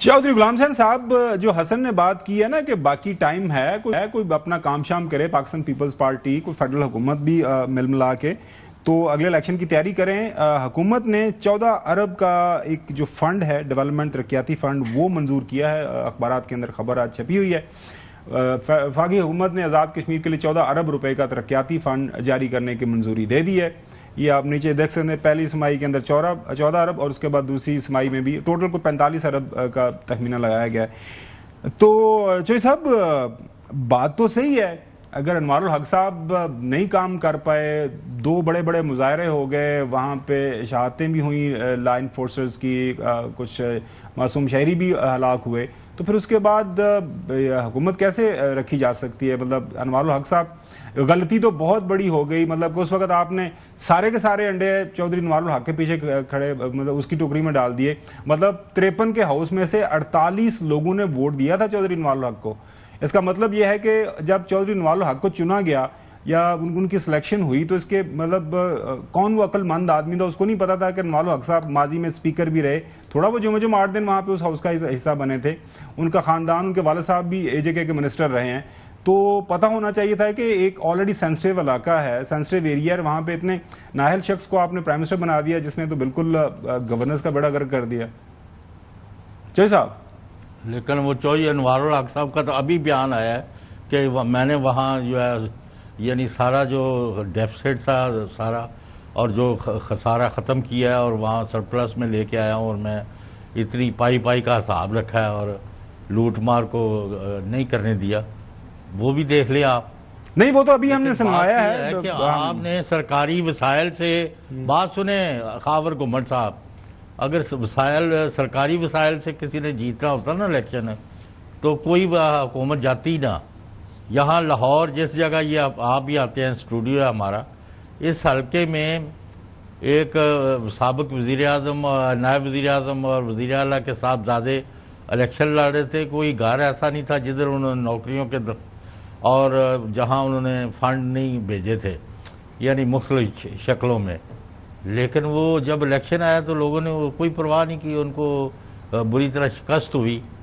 چودھری غلام حسین صاحب، جو حسن نے بات کی ہے نا کہ باقی ٹائم ہے کوئی اپنا کام شام کرے، پاکستان پیپلز پارٹی کوئی فیڈرل حکومت بھی مل ملا کے تو اگلے الیکشن کی تیاری کریں۔ حکومت نے 14 ارب کا ایک جو فنڈ ہے، ڈیولپمنٹ ترقیاتی فنڈ، وہ منظور کیا ہے۔ اخبارات کے اندر خبر آج چھپی ہوئی ہے۔ وفاقی حکومت نے آزاد کشمیر کے لیے 14 ارب روپے کا ترقیاتی فنڈ جاری کرنے کی منظوری دے دی ہے۔ یہ آپ نیچے دیکھ سکتے ہیں، پہلی سمائی کے اندر 14 ارب اور اس کے بعد دوسری سمائی میں بھی ٹوٹل کو 45 ارب کا تخمینہ لگایا گیا ہے۔ تو چوہدری صاحب، بات تو صحیح ہے، اگر انوار الحق صاحب نہیں کام کر پائے، 2 بڑے بڑے مظاہرے ہو گئے، وہاں پہ اشاعتیں بھی ہوئیں لا انفورسرز کی، کچھ معصوم شہری بھی ہلاک ہوئے، تو پھر اس کے بعد حکومت کیسے رکھی جا سکتی ہے؟ مطلب انوار الحق صاحب، غلطی تو بہت بڑی ہو گئی، مطلب اس وقت آپ نے سارے کے سارے انڈے چودھری انوار الحق کے پیچھے کھڑے، مطلب اس کی ٹوکری میں ڈال دیے۔ مطلب 53 کے ہاؤس میں سے 48 لوگوں نے ووٹ دیا تھا چودھری انوار الحق کو۔ اس کا مطلب یہ ہے کہ جب چودھری انوار الحق کو چنا گیا یا ان کی سلیکشن ہوئی تو اس کے مطلب کون وہ عقل مند آدمی تھا؟ اس کو نہیں پتا تھا کہ انوار الحق صاحب ماضی میں اسپیکر بھی رہے، تھوڑا وہ جمعہ 8 دن وہاں پہ اس ہاؤس کا حصہ بنے تھے، ان کا خاندان، ان کے والد صاحب بھی AJK کے منسٹر رہے ہیں، تو پتہ ہونا چاہیے تھا کہ ایک آلریڈی سینسٹیو علاقہ ہے، سینسٹیو ایریا ہے، وہاں پہ اتنے نااہل شخص کو آپ نے پرائم منسٹر بنا دیا جس نے تو بالکل گورننس کا بیڑا گرک کر دیا۔ چوہدری صاحب، لیکن وہ چودھری انوار الحق صاحب کا تو ابھی بیان آیا ہے کہ میں نے وہاں جو ہے یعنی سارا جو ڈیفسٹ تھا سارا اور جو خسارہ ختم کیا ہے اور وہاں سرپلس میں لے کے آیا ہوں، اور میں اتنی پائی کا حساب رکھا ہے اور لوٹ مار کو نہیں کرنے دیا۔ وہ بھی دیکھ لیں آپ۔ نہیں، وہ تو ابھی ہم نے سنوایا ہے کہ آپ نے سرکاری وسائل سے بات سنیں خاور گمٹ صاحب، اگر سرکاری وسائل سے کسی نے جیتنا ہوتا نا الیکشن تو کوئی حکومت جاتی نہ۔ یہاں لاہور جس جگہ یہ آپ بھی آتے ہیں، اسٹوڈیو ہے ہمارا، اس حلقے میں ایک سابق وزیر اعظم، نائب وزیر اعظم اور وزیر اعلیٰ کے صاحبزادے الیکشن لڑ رہے تھے۔ کوئی گھر ایسا نہیں تھا جدھر انہوں نے نوکریوں کے اور جہاں انہوں نے فنڈ نہیں بھیجے تھے، یعنی مختلف شکلوں میں۔ لیکن وہ جب الیکشن آیا تو لوگوں نے کوئی پرواہ نہیں کی، ان کو بری طرح شکست ہوئی۔